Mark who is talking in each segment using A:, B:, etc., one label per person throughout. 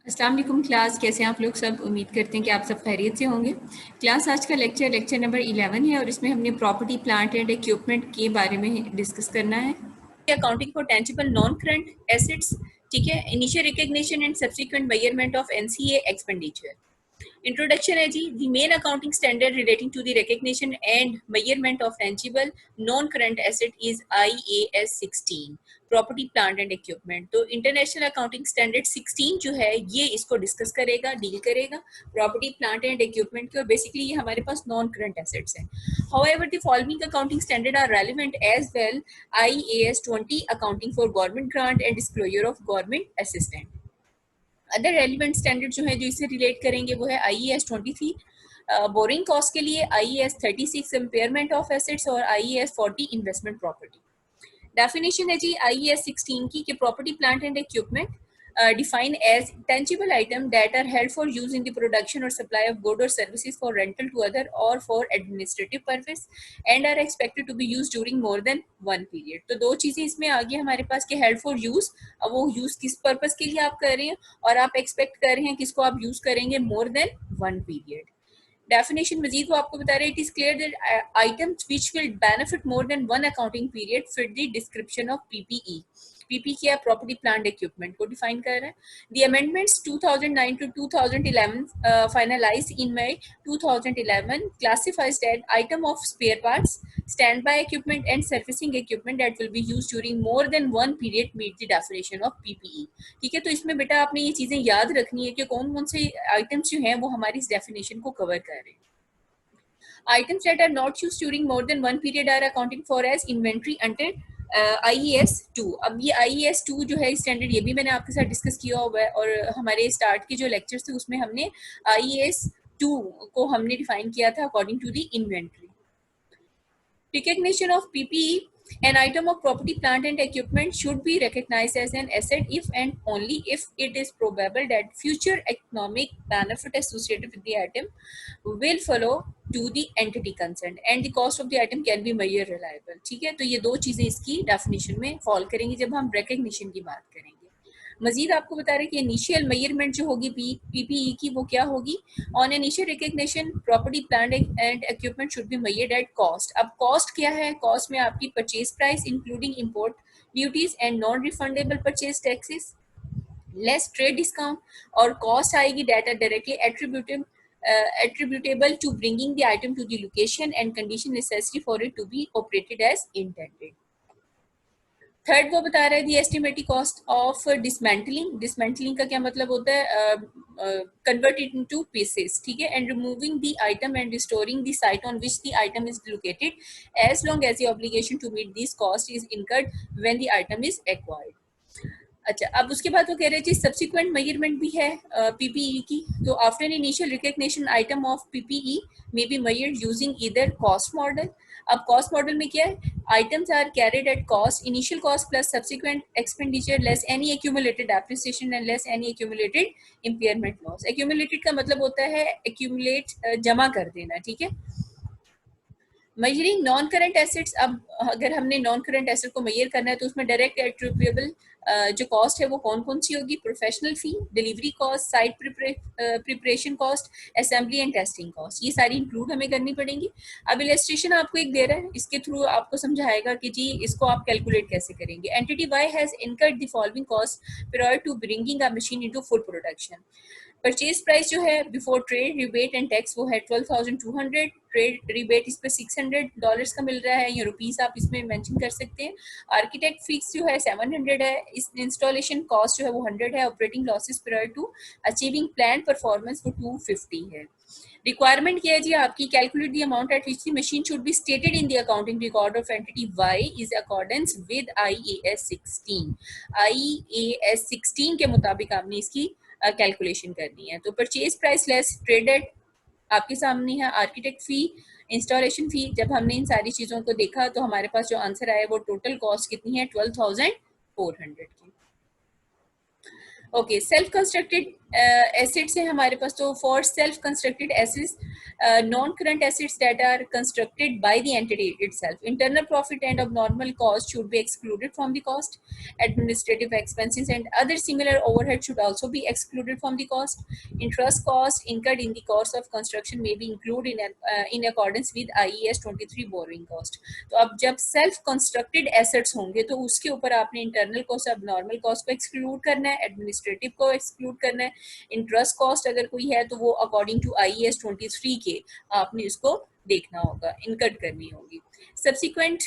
A: अस्सलाम वालेकुम क्लास, कैसे हैं आप लोग सब। उम्मीद करते हैं कि आप सब खैरियत से होंगे। क्लास आज का लेक्चर नंबर 11 है और इसमें हमने प्रॉपर्टी प्लांट एंड इक्विपमेंट के बारे में डिस्कस करना है। Accounting for tangible non current assets, ठीक है। Initial recognition and subsequent measurement of NCA expenditure. Introduction है जी। The main accounting standard relating to the recognition and measurement of tangible non current asset is IAS 16 property plant and equipment. तो international accounting standard 16 जो है ये इसको discuss करेगा, deal करेगा property plant and equipment के। और बेसिकली ये हमारे पास नॉन करंट एसेट्स हैं। However the following accounting standard are relevant as well: IAS 20 accounting for government grant and disclosure of government assistant. Other relevant standard जो है जो इससे रिलेट करेंगे वो है IAS 23 बोरिंग कॉस्ट के लिए, IAS 36 इम्पेयरमेंट ऑफ एसेट्स और IAS 40 इन्वेस्टमेंट प्रॉपर्टी। डेफिनेशन है जी IAS 16 की कि property plant and equipment defined as tangible item that are held for use in the production or supply of goods or services for rental to other or for administrative purpose and are expected to be used during more than one period। तो दो चीजें इसमें आ गई हमारे पास कि held for use, अब वो use किस पर्पस के लिए आप कर रहे हैं और आप एक्सपेक्ट कर रहे हैं किसको आप यूज करेंगे more than one period। Definition मजीद वो आपको बता रहे हैं, it is clear that items which will benefit more than one accounting period fit the description of PPE। PP क्या, प्रॉपर्टी प्लांट इक्विपमेंट को डिफाइन कर रहा है। The amendments 2009 to 2011 finalised in May 2011 classifies that item of spare parts, standby equipment and servicing equipment that will be used during more than one period meet the definition of PPE। ठीक है, तो इसमें बेटा आपने ये चीजें याद रखनी है कि कौन कौन से आइटम्स जो हैं वो हमारी इस डेफिनेशन को कवर कर रहे हैं। Items that are not used during more than one period are accounted for as inventory under IAS 2। अब ये IAS 2 जो है स्टैंडर्ड, ये भी मैंने आपके साथ डिस्कस किया हुआ है और हमारे स्टार्ट के जो लेक्चर्स थे उसमें हमने IAS 2 को हमने डिफाइन किया था according to the inventory. Recognition of PPE, an item of property, plant and equipment should be recognized as an asset if and only if it is probable that future economic benefit associated with the item will follow to the entity concerned and the cost of the item can be measured reliable। ठीक है, तो ये दो चीजें इसकी definition में fall करेंगी जब हम रिकग्निशन की बात करेंगे। मजीद आपको बता रहे हैं कि इनिशियल मेजरमेंट जो होगी PPE की वो क्या होगी। On initial recognition property plant and equipment should be measured at cost. अब कॉस्ट क्या है, कॉस्ट में आपकी purchase price including import duties and non refundable purchase taxes less trade discount, और कॉस्ट आएगी data directly attributable to bringing the item to the location and condition necessary for it to be operated as intended। Third वो बता रहा है दी estimated cost of dismantling. Dismantling का क्या मतलब होता है, कन्वर्ट इट इनटू पीसेस, ठीक है, and removing the item and restoring the site on which the item is located as long as the obligation to meet this cost is incurred when the item is acquired. अच्छा, अब उसके बाद वो कह रहे थे सब्सिक्वेंट मेजरमेंट भी है PPE की। तो after an initial recognition item of PPE may be measured using either cost model. अब कॉस्ट मॉडल में क्या है, items are carried at cost, initial cost plus subsequent expenditure less any accumulated appreciation and less any accumulated impairment loss. Accumulated का मतलब होता है accumulate, जमा कर देना, ठीक है। मेजरिंग नॉन करंट एसेट्स, अब अगर हमने नॉन करंट एसेट को मेजर करना है तो उसमें डायरेक्ट एट्रिब्यूटेबल जो कॉस्ट है वो कौन कौन सी होगी, professional fee, delivery cost, site preparation cost, assembly and testing cost, ये सारी इंक्लूड हमें करनी पड़ेंगी। अब इलस्ट्रेशन आपको एक दे रहा है, इसके थ्रू आपको समझाएगा कि जी इसको आप कैलकुलेट कैसे करेंगे। Entity Y has incurred the following cost prior to bringing a machine into full production. Purchase price जो है before trade rebate and tax वो है 12,200, ट्रेड रिबेट इस पर $600 का मिल रहा है या रुपीस आप इसमें मेंशन कर सकते हैं। आर्किटेक्ट फिक्स जो है 700 है, इस इंस्टॉलेशन कॉस्ट जो है वो 100 है, operating losses prior to achieving plan performance वो 250 है। रिक्वायरमेंट क्या है जी आपकी, calculate the amount at which the machine should be stated in the accounting record of entity Y is accordance with IAS 16। IAS 16 के मुताबिक आपने इसकी कैलकुलेशन करनी है। तो परचेज प्राइस लेस ट्रेडेड आपके सामने है, आर्किटेक्ट फी, इंस्टॉलेशन फी। जब हमने इन सारी चीजों को देखा तो हमारे पास जो आंसर आया वो टोटल कॉस्ट कितनी है, 12,400 की। ओके, सेल्फ कंस्ट्रक्टेड एसिड्स हैं हमारे पास, तो for self constructed assets, non current assets that are constructed by the entity itself, internal profit and abnormal cost should be excluded from the cost. Administrative expenses and other similar overhead should also be excluded from the cost. Interest cost incurred in the course of construction may be included in accordance with IES 23 borrowing cost. तो अब जब self constructed assets होंगे तो उसके ऊपर आपने internal cost, अब normal cost को एक्सक्लूड करना है, एडमिनिस्ट्रेटिव को एक्सक्लूड करना है, इंटरेस्ट कॉस्ट अगर कोई है तो वो अकॉर्डिंग टू IES 23 के आपने इसको देखना होगा, इनकट करनी होगी. सब्सिक्वेंट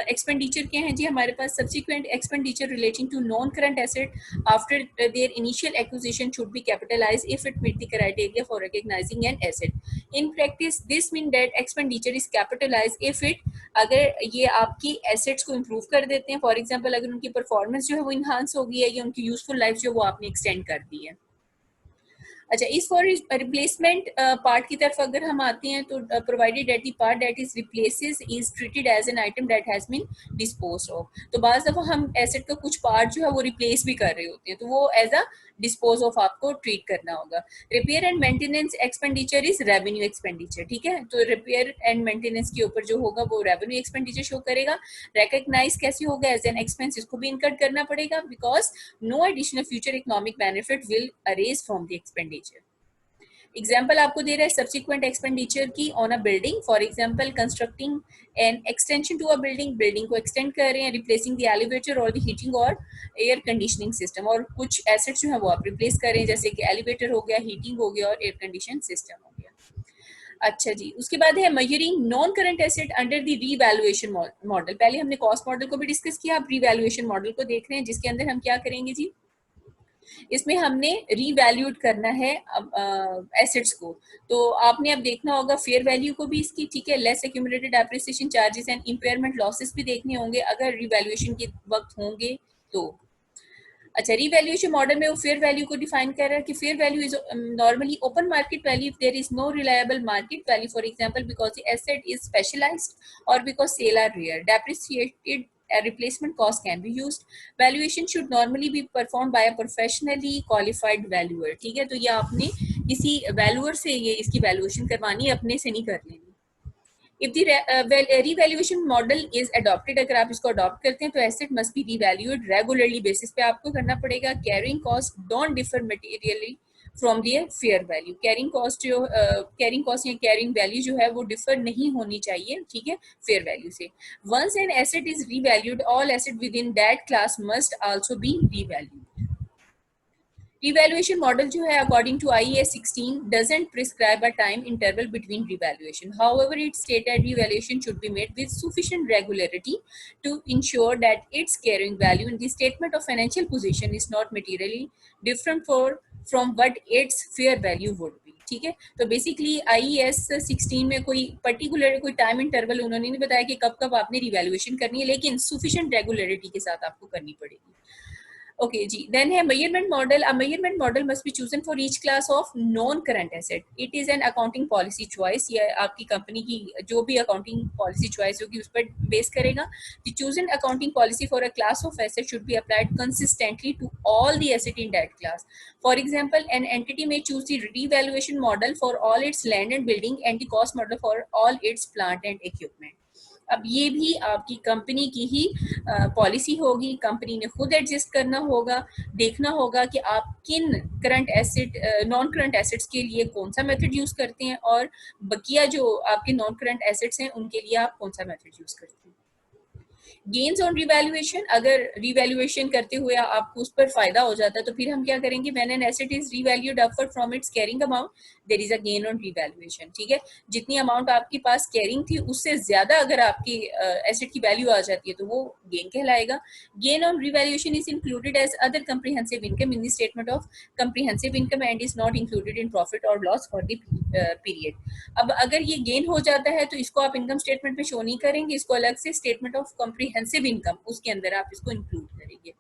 A: एक्सपेंडिचर क्या है जी हमारे पास? Subsequent expenditure relating to non current asset after their initial acquisition should be capitalised if it meet the criteria for recognising an asset. In practice this mean that expenditure is capitalised if it, अगर ये आपकी assets को improve कर देते हैं, for example अगर उनकी performance जो है वो इन्हांस हो गई है या उनकी यूजफुल लाइफ जो है वो आपने एक्सटेंड कर दी है. अच्छा, इस फॉर रिप्लेसमेंट पार्ट की तरफ अगर हम आते हैं तो provided that the part that is replaces is treated as an item that has been disposed of. तो बाज़ दफ़ा हम एसेट का कुछ पार्ट जो है वो रिप्लेस भी कर रहे होते हैं, तो वो एज अ डिस्पोज ऑफ आपको ट्रीट करना होगा. Repair and maintenance expenditure is revenue expenditure. ठीक है, तो रिपेयर एंड मेंटेनेंस के ऊपर जो होगा वो रेवेन्यू एक्सपेंडिचर शो करेगा. रिकॉग्नाइज कैसे होगा? एज एन एक्सपेंस, इसको भी इनकट करना पड़ेगा because no additional future economic benefit will arise from the expenditure. Example आपको दे रहा है सब्सिक्वेंट एक्सपेंडिचर की on a building. For example constructing an extension to a building, building को एक्सटेंड कर रहे हैं, रिप्लेसिंग द एलिवेटर और द हीटिंग और एयर कंडीशनिंग सिस्टम, और कुछ एसेट्स जो है वो आप रिप्लेस कर रहे हैं जैसे कि एलिवेटर हो गया, हीटिंग हो गया और एयर कंडीशन सिस्टम हो गया. अच्छा जी, उसके बाद है measuring non current asset under the revaluation model. पहले हमने कॉस्ट मॉडल को भी डिस्कस किया, अब रीवैल्यूएशन मॉडल को देख रहे हैं जिसके अंदर हम क्या करेंगे जी, इसमें हमने रीवैल्यूड करना है एसेट्स को. तो आपने अब देखना होगा फेयर वैल्यू को भी इसकी, ठीक है, less accumulated appreciation charges and impairment losses भी देखने होंगे अगर रीवैल्यूएशन के वक्त होंगे तो. अच्छा, रीवैल्यूएशन मॉडल में वो फेयर वैल्यू को डिफाइन कर रहा है कि fair value is normally open market value if there is no reliable market value, for example because the asset is specialised और because sale are rare. Depreciated replacement cost can be used. Valuation should normally be performed by a professionally qualified valuer. ठीक है, तो ये आपने किसी valuer से ये इसकी वैल्यूएशन करवानी है, अपने से नहीं कर लेनी. If the revaluation model is adopted, अगर आप इसको अडॉप्ट करते हैं तो asset must be revalued regularly basis पे आपको करना पड़ेगा. Carrying cost don't differ materially from their fair value. Carrying cost जो कैरिंग कॉस्ट या कैरिंग वैल्यू जो है वो डिफर नहीं होनी चाहिए, ठीक है, फेयर वैल्यू से. Once an asset is revalued, all asset within that class must also be revalued. Revaluation model जो है according to IAS 16 doesn't prescribe a time interval between revaluation. However, it states that revaluation should be made with sufficient regularity to ensure that its carrying value in the statement of financial position is not materially different from what its fair value would be. ठीक है, तो basically IAS 16 में कोई particular कोई time interval उन्होंने नहीं बताया कि कब कब आपने रिवैल्यूएशन करनी है, लेकिन सुफिशिएंट रेगुलरिटी के साथ आपको करनी पड़ेगी. Okay, जी. Then है measurement model. A measurement model must be chosen for each class of non-current asset. It is an accounting policy choice. ये आपकी कंपनी की जो भी accounting policy choice होगी उस पर बेस करेगा. The chosen accounting policy for a class of asset should be applied consistently to all the asset in that class. For example, an entity may choose the revaluation model for all its land and building and the cost model for all its plant and equipment. अब ये भी आपकी company की ही policy होगी, company ने खुद adjust करना होगा, देखना होगा कि आप किन current asset non current assets के लिए कौन सा मेथड यूज करते हैं और बकिया जो आपके नॉन करंट एसेट्स हैं उनके लिए आप कौन सा मेथड यूज करते हैं. गेन्स ऑन रिवैल्यूएशन, अगर रिवैल्यूएशन करते हुए आपको उस पर फायदा हो जाता है तो फिर हम क्या करेंगे, when an asset is revalued upward from its carrying amount there is a gain on revaluation. ठीक है, जितनी अमाउंट आपके पास कैरिंग थी उससे ज्यादा अगर आपकी एसेट की वैल्यू आ जाती है तो वो गेन कहलाएगा. Gain on revaluation is included as other comprehensive income in the statement of comprehensive income and is not included in profit और लॉस फॉर द पीरियड. अब अगर ये गेन हो जाता है तो इसको आप इनकम स्टेटमेंट में शो नहीं करेंगे, इसको अलग से स्टेटमेंट ऑफ कंप्रिहेंसिव इनकम उसके अंदर आप इसको इंक्लूड करेंगे.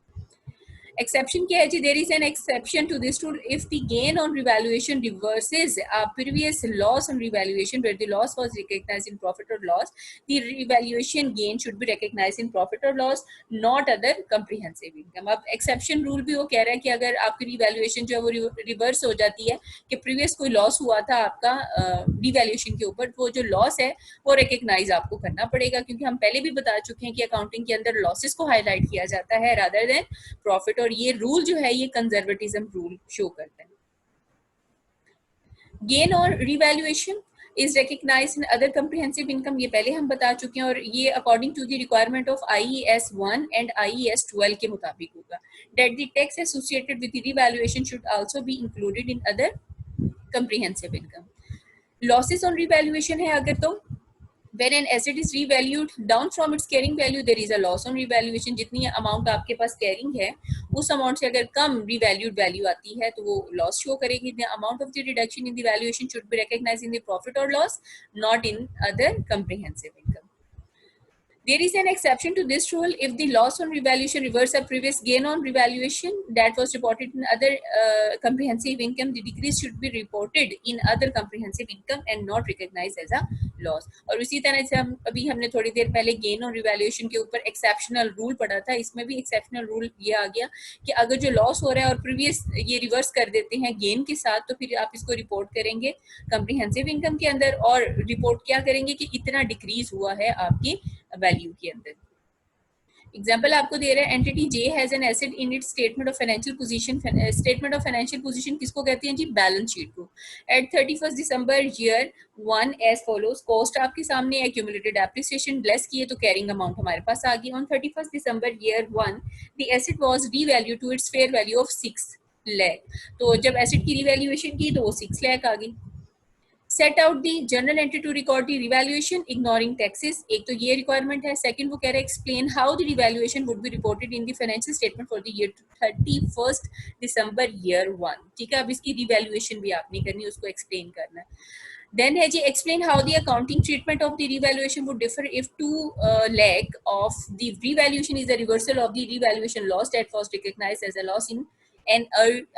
A: एक्सेप्शन क्या है जी? There is an exception to this rule if the gain on revaluation reverses a previous loss on revaluation where the loss was recognised in profit और loss, the revaluation gain should be recognised in profit और loss, not other comprehensive income. अब exception rule भी वो कह रहा है कि अगर आपकी रिवैल्यूएशन जो है वो रिवर्स हो जाती है कि प्रीवियस कोई लॉस हुआ था आपका रिवैल्यूएशन के ऊपर, वो जो लॉस है वो रिकॉग्नाइज आपको करना पड़ेगा, क्योंकि हम पहले भी बता चुके हैं कि अकाउंटिंग के अंदर लॉसेस को हाईलाइट किया जाता है रादर देन प्रॉफिट, और ये रूल जो है ये कंजर्वेटिज्म रूल शो करता है। गेन और revaluation is recognised in other comprehensive income, ये पहले हम बता चुके हैं, और ये according to the requirement of IES 1 and IES 12 के मुताबिक होगा। That the tax associated with the revaluation should also be included in other comprehensive income. Losses on revaluation है अगर, तो when an asset is revalued down from its carrying value there is a loss on revaluation। जितनी amount आपके पास carrying है उस amount से अगर कम revalued value आती है तो वो लॉस शो करेगी। The amount of the reduction in the valuation should be recognised in the profit और loss, not in other comprehensive income. There is an exception to this rule if the loss on revaluation reverses a previous gain on revaluation that was reported in other comprehensive income. The decrease should be reported in other comprehensive income and not recognized as a loss। और उसी तरह से हमने थोड़ी देर पहले gain on revaluation के ऊपर exceptional rule पढ़ा था, इसमें भी exceptional rule ये आ गया कि अगर जो loss हो रहा है और previous ये reverse कर देते हैं gain के साथ, तो फिर आप इसको report करेंगे comprehensive income के अंदर, और report क्या करेंगे कि इतना decrease हुआ है आपकी वैल्यू के अंदर। एग्जाम्पल आपको दे रहे हैं, entity J has an asset in its statement of financial position. Statement of financial position किसको कहते हैं जी? बैलेंस शीट को। एट 31 दिसंबर ईयर 1 एज फॉलोज, कॉस्ट आपके सामने है, एक्यूमुलेटेड एप्रिसिएशन लेस किए तो कैरिंग अमाउंट हमारे पास आ गई। ऑन 31 दिसंबर year 1 the asset was revalue to its fair value of 6 lakh. तो जब एसेट की रिवैल्यूएशन की तो वो 6 लाख आ गई। Set out the general entry to record the revaluation ignoring taxes, एक तो ये रिक्वायरमेंट है। सेकंड वो कह रहा है explain how the revaluation would be reported in the financial statement for the year 31 दिसंबर ईयर 1। ठीक है, अब इसकी रिवैल्यूएशन भी आपने करनी है, उसको एक्सप्लेन करना है। Then है जी explain how the accounting treatment of the revaluation would differ if 2 lakh of the revaluation is a reversal of the revaluation loss that was recognized as a loss in an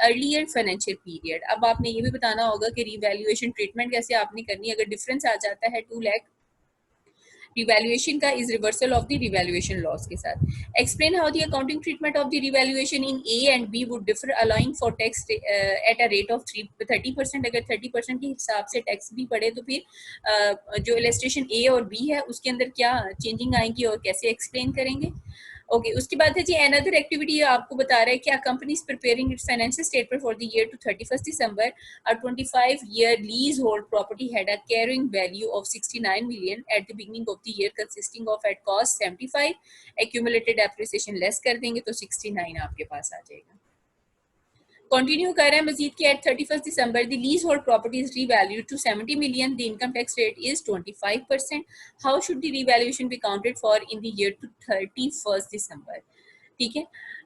A: earlier financial period। अब आपने ये भी बताना होगा कि revaluation treatment कैसे आपने करनी है अगर difference आ जाता है 2 lakh रिवैल्यूएशन का is reversal of the revaluation loss के साथ। Explain how the accounting treatment of the revaluation in A and B would differ allowing for tax at a rate of 30%। अगर 30% के हिसाब से टैक्स भी पड़े तो फिर जो इलस्ट्रेशन ए और बी है उसके अंदर क्या चेंजिंग आएंगी और कैसे एक्सप्लेन करेंगे। ओके, उसके बाद है जी अनदर एक्टिविटी आपको बता रहा है कि company is preparing its financial statement for the year to 31 दिसंबर। A 25-year leasehold property had a carrying value of 69 million at the beginning of the year, consisting of at cost 75, accumulated appreciation less कर देंगे तो 69 आपके पास आ जाएगा। Continue कर रहे हैं मजीद कि एट 31 दिसंबर the leasehold property is revalued to 70 million, the income tax rate is 25%। How should the revaluation be counted for in the year to 31 दिसंबर। ठीक है,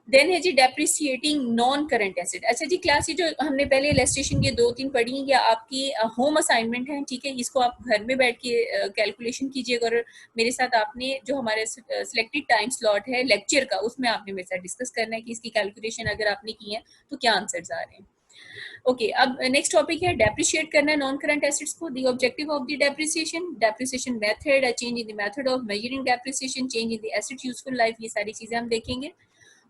A: देन है जी डेप्रिसिएटिंग नॉन करंट एसेट। अच्छा जी, क्लास ये जो हमने पहले इलस्ट्रेशन के 2-3 पढ़ी हैं, या आपकी होम असाइनमेंट है, ठीक है, इसको आप घर में बैठ के कैलकुलेशन कीजिएगा और मेरे साथ आपने जो हमारे सिलेक्टेड टाइम स्लॉट है लेक्चर का उसमें आपने मेरे साथ डिस्कस करना है कि इसकी कैलकुलेशन अगर आपने की है तो क्या आंसर्स आ रहे हैं। ओके, अब नेक्स्ट टॉपिक है डेप्रिशिएट करना है नॉन करंट एसेट्स को। The objective of the depreciation method, a change in the method of measuring depreciation, change in the asset useful life, ये सारी चीजें हम देखेंगे।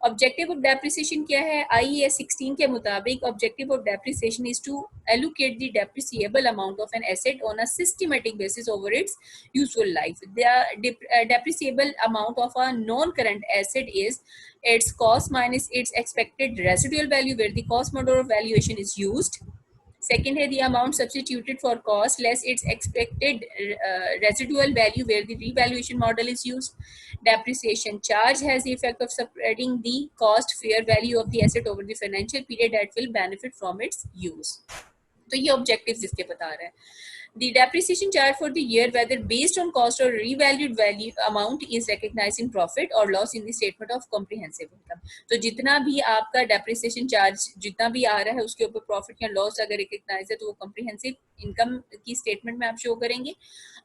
A: ऑब्जेक्टिव ऑफ डेप्रिसिएशन क्या है? IAS 16 के मुताबिक objective of depreciation is to allocate the depreciable amount of an asset on a systematic basis over its useful life. The depreciable amount of a non current asset is its cost minus its expected residual value where the cost method of valuation is used. Second है the amount substituted for cost less its expected residual value where the revaluation model is used. Depreciation charge has the effect of spreading the cost fair value of the asset over the financial period that will benefit from its use. तो ये objectives इसके बता रहे हैं। The depreciation charge for the year, whether based on cost or revalued value amount, is recognized in profit or loss in the statement of comprehensive income. तो जितना भी आपका depreciation charge जितना भी आ रहा है उसके ऊपर profit या loss अगर recognize है तो वो comprehensive income की statement में आप show करेंगे.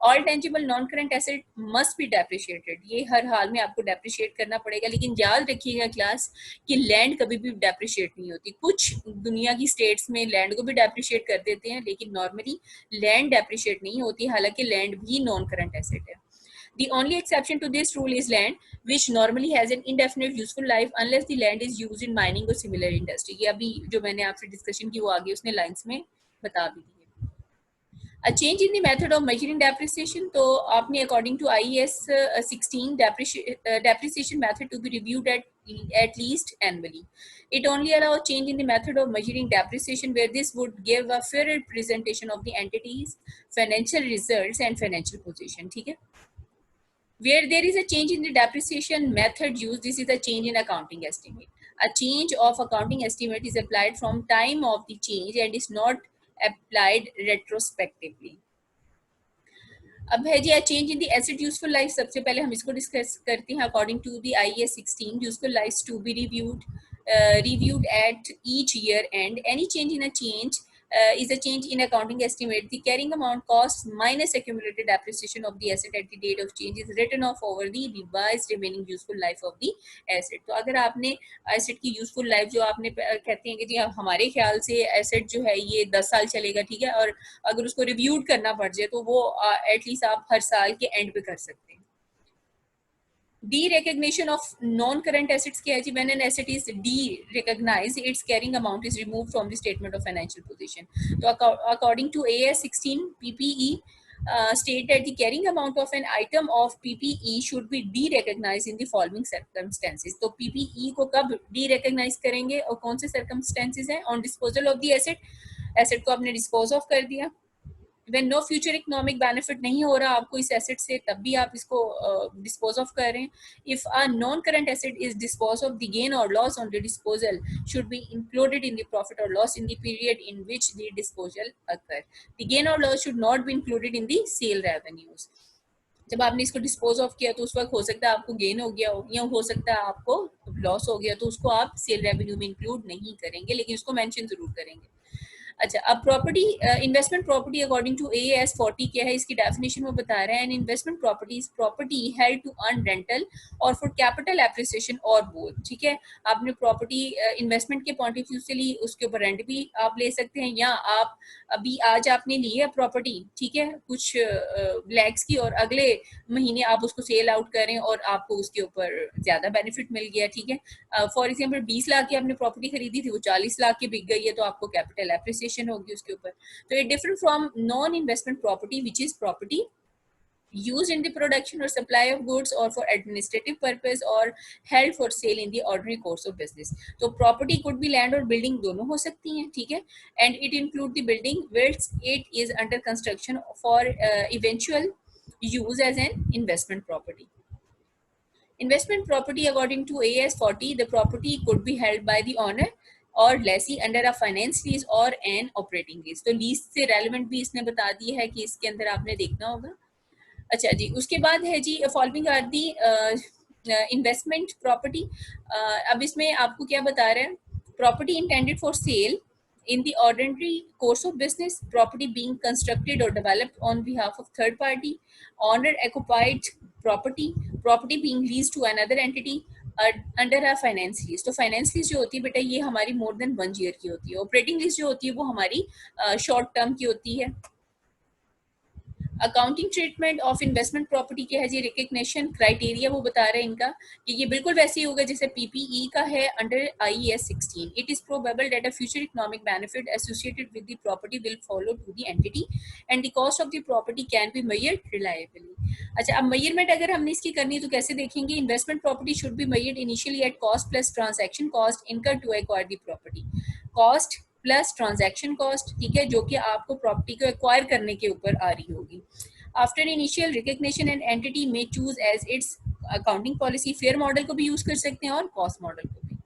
A: All tangible non-current asset must be depreciated. ये हर हाल में आपको depreciate करना पड़ेगा, लेकिन याद रखिएगा क्लास कि लैंड कभी भी depreciate नहीं होती. कुछ दुनिया की states में लैंड को भी depreciate कर देते हैं, लेकिन नॉर्मली लैंड डेप्रिशिएट नहीं होती, हालांकि लैंड भी नॉन करंट एसेट है. The only exception to this rule is land, which normally has an indefinite useful life unless the land is used in mining or similar industry. ये अभी जो मैंने आपसे डिस्कशन की वो आगे उसने लाइंस में बता भी दी है. A change in the method of measuring depreciation, तो आपने according to IAS 16 depreciation method to be reviewed at least annually. It only allows change in the method of measuring depreciation where this would give a fairer presentation of the entity's financial results and financial position. ठीक है? Where there is a change in the depreciation method used, this is a change in accounting estimate. A change of accounting estimate is applied from time of the change and is not applied retrospectively. अब है जी change in the asset useful life. सबसे पहले हम इसको discuss करते हैं. According to the IAS 16 useful life to be reviewed at each year end. Any change in a change is a change in accounting estimate. The carrying amount cost minus accumulated depreciation of the asset at the date of change is written off over the revised remaining useful life of the asset. तो अगर आपने asset की useful life जो आपने कहते हैं कि जी हमारे ख्याल से एसेट जो है ये 10 साल चलेगा, ठीक है, और अगर उसको रिव्यूड करना पड़ जाए तो वो एटलीस्ट आप हर साल के एंड पे कर सकते हैं. De-recognition of non-current assets क्या है जी? When an asset is de-recognized, its carrying amount is removed from the statement of financial position. तो according to AS 16 PPE state that the carrying amount of an item of PPE should be de-recognized in the following circumstances. तो PPE को कब de-recognize करेंगे और कौन से circumstances हैं? On disposal of the asset, asset को आपने dispose of कर दिया. When no future economic benefit नहीं हो रहा आपको इस एसेट से, तब भी आप इसको dispose of कर रहे हैं. If a non-current asset is disposed of, the gain or loss on the disposal should be included in the profit or loss in the period in which the disposal occur. The gain or loss should not be included in the sale revenues. जब आपने इसको dispose of किया तो उस वक्त हो सकता है आपको गेन हो गया हो या हो सकता है आपको लॉस हो गया, तो उसको आप सेल रेवेन्यू में इंक्लूड नहीं करेंगे, लेकिन उसको मेंशन जरूर करेंगे. अच्छा, अब property investment property according to AS 40 क्या है, इसकी डेफिनेशन में बता रहे हैं. And investment property is property held to earn rental और फॉर कैपिटल एप्रिसिएशन और बोथ. ठीक है, आपने प्रॉपर्टी इन्वेस्टमेंट के पॉइंट ऑफ व्यू से ली, उसके ऊपर रेंट भी आप ले सकते हैं, या आप अभी आज आपने ली है प्रॉपर्टी, ठीक है, कुछ लैक्स की, और अगले महीने आप उसको सेल आउट करें और आपको उसके ऊपर ज्यादा बेनिफिट मिल गया. ठीक है, फॉर एग्जाम्पल 20 लाख की आपने प्रॉपर्टी खरीदी थी, वो 40 लाख की बिक गई है, तो आपको कैपिटल एप्रिसिएशन होगी उसके ऊपर. तो it different from non investment property which is property used in the production or supply of goods or for administrative purpose or held for sale in the ordinary course of business. तो property could be land और building दोनों हो सकती हैं. ठीक है, and it include the building whilst it is under construction for eventual use as an investment property. Investment property according to AS 40, the property could be held by the owner और lessee under a finance lease or an operating lease. तो lease से relevant भी इसने बता दिया है कि इसके अंदर आपने देखना होगा. अच्छा जी, उसके बाद है जी following are the investment property. अब इसमें आपको क्या बता रहे हैं? Property intended for sale in the ordinary course of business, property being constructed or developed on behalf of third party, owner occupied property, property being leased to another entity under a finance lease. तो finance lease जो होती है बेटा ये हमारी more than 1 year की होती है. ऑपरेटिंग लीज जो होती है वो हमारी शॉर्ट टर्म की होती है. Accounting treatment of investment property क्या है जी? रिकग्निशन क्राइटेरिया वो बता रहे हैं इनका कि ये बिल्कुल वैसे ही होगा जैसे PPE का है under IAS 16. It is probable that a future economic benefit associated with the property will follow to the entity and the cost of the property can be measured reliably. अच्छा, अब मेजरमेंट अगर हमने इसकी करनी है तो कैसे देखेंगे? Investment property should be measured initially at cost plus transaction cost incurred to acquire the property. Cost plus transaction cost, ठीक है, जो कि आपको प्रॉपर्टी को एक्वायर करने के ऊपर आ रही होगी. After initial recognition and entity में choose as its accounting policy. Fair model को भी यूज कर सकते हैं और कॉस्ट मॉडल को भी.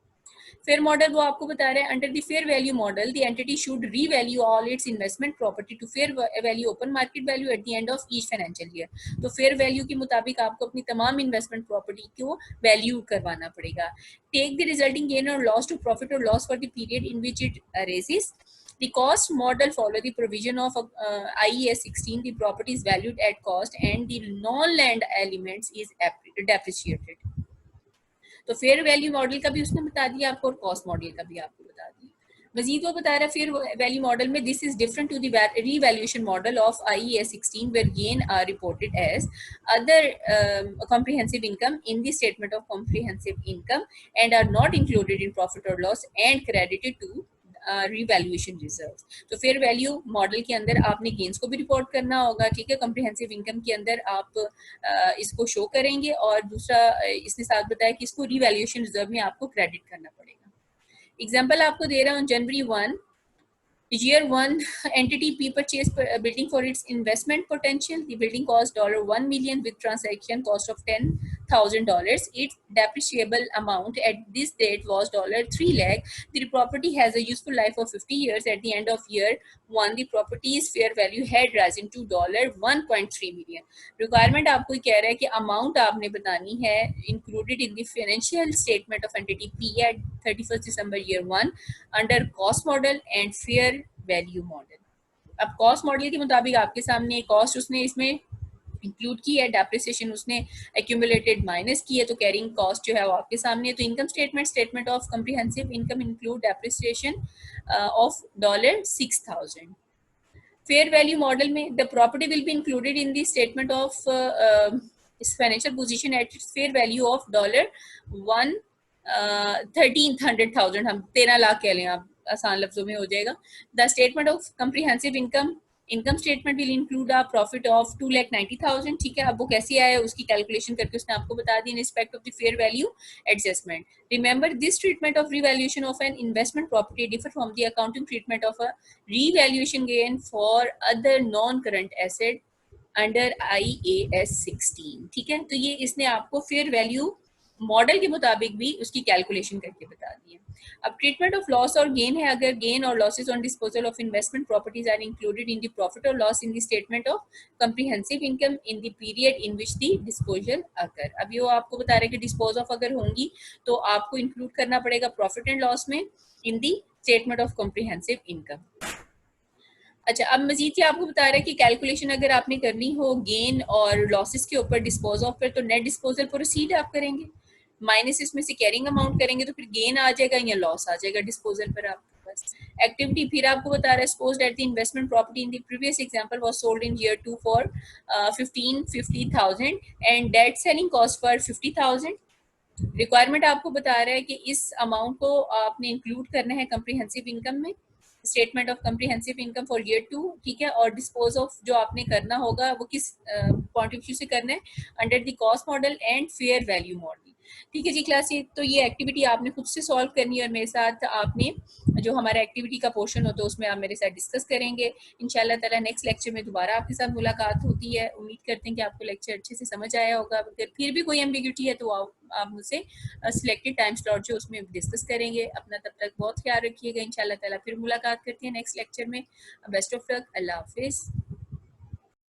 A: फेयर मॉडल वो आपको बता रहे हैं under the fair value model the entity should revalue all its investment property to fair value open market value at the end of each financial year. तो फेयर वैल्यू के मुताबिक आपको अपनी तमाम इन्वेस्टमेंट प्रॉपर्टी को वैल्यू करवाना पड़ेगा। Take the resulting gain और लॉस टू प्रॉफिट और loss for the period in which it arises. The cost model follow the provision of IES 16. The property is valued at cost and the non-land elements is depreciated. तो fair value model का भी उसने बता दिया आपको और cost model का भी आपको बता दिया। मजीद वो बता रहा है फेयर वैल्यू मॉडल में this is different to the revaluation model of IES 16 where gain are reported as other comprehensive income in the statement of comprehensive income and are not included in profit or loss and credited to revaluation reserve. तो fair value model के अंदर आपने gains को भी report करना होगा, ठीक है। कॉम्प्रिहेंसिव इनकम के अंदर आप इसको शो करेंगे और दूसरा इसने साथ बताया कि इसको रिवैल्यूएशन रिजर्व में आपको क्रेडिट करना पड़ेगा। एग्जांपल आपको दे रहा हूँ जनवरी 1 Year 1 entity P purchased a building for its investment potential. The building cost $1 million with transaction cost of $10,000. Its depreciable amount at this date was $3 lakh. The property has a useful life of 50 years. At the end of year 1, the property's fair value had risen to $1.3 million. Requirement आपको कह रहा है कि amount आपने बतानी है included in the financial statement of entity P at 31st December year 1 under cost model and fair value model. अब cost model के मुताबिक आपके सामने कॉस्ट उसने इसमें इंक्लूड की है, डेप्रिसिएशन उसने एक्यूमुलेटेड माइनस की है, तो कैरिंग कॉस्ट जो है वो आपके सामने है। तो income statement of comprehensive income include depreciation of $6,000। Fair value model में the property will be included in the statement of its financial position at its fair value of $13,100,000, हम 13 लाख कह लें, आप आसान लफ्जों में हो जाएगा। The statement of comprehensive income statement will include a profit of 2,90,000, ठीक है। अब वो कैसे आया उसकी कैलकुलेशन करके उसने आपको बता दी in respect of the fair value adjustment. Remember this treatment of revaluation of an investment property differ from the accounting treatment of a revaluation gain for other non current asset under IAS 16, ठीक है। तो ये इसने आपको fair value model के मुताबिक भी उसकी कैलकुलेशन करके बता दी है। अब ट्रीटमेंट ऑफ लॉस और गेन है, अगर गेन और losses on disposal of investment properties are included in the profit और loss in the statement of comprehensive income in the period in which the disposal occur. अब ये आपको बता रहे हैं कि डिस्पोज ऑफ अगर होंगी तो आपको इंक्लूड करना पड़ेगा प्रॉफिट एंड लॉस में इन the statement of comprehensive income. अच्छा, अब मजीद क्या आपको बता रहा है कि कैलकुलेशन अगर आपने करनी हो गेन और लॉसेस के ऊपर डिस्पोज ऑफ पर, तो नेट डिस्पोजल प्रोसीड आप करेंगे, माइनस इसमें से कैरिंग अमाउंट करेंगे तो फिर गेन आ जाएगा या लॉस आ जाएगा डिस्पोजल पर आपके पास। एक्टिविटी फिर आपको बता रहा है suppose that the investment property in the previous example was sold in year 2 for 50,000 and that selling cost for 50,000। Requirement आपको बता रहा है कि इस अमाउंट को आपने इंक्लूड करना है कॉम्प्रिहेंसिव इनकम में, statement of comprehensive income for year 2, ठीक है। और डिस्पोज ऑफ जो आपने करना होगा वो किस पॉइंट ऑफ व्यू से करना है, under the cost model and fair value model, ठीक है जी क्लास। ये तो ये एक्टिविटी आपने खुद से सॉल्व करनी है और मेरे साथ आपने जो हमारा एक्टिविटी का पोर्शन होता है उसमें आप मेरे साथ डिस्कस करेंगे इंशाल्लाह ताला। नेक्स्ट लेक्चर में दोबारा आपके साथ मुलाकात होती है। उम्मीद करते हैं कि आपको लेक्चर अच्छे से समझ आया होगा। अगर फिर भी कोई एम्बिग्यूटी है तो आप मुझसे सिलेक्टेड टाइम स्लॉट जो उसमें डिस्कस करेंगे। अपना तब तक बहुत ख्याल रखिएगा। इंशाल्लाह ताला फिर मुलाकात करते हैं नेक्स्ट लेक्चर में। बेस्ट ऑफ लक, अल्लाह हाफिज़।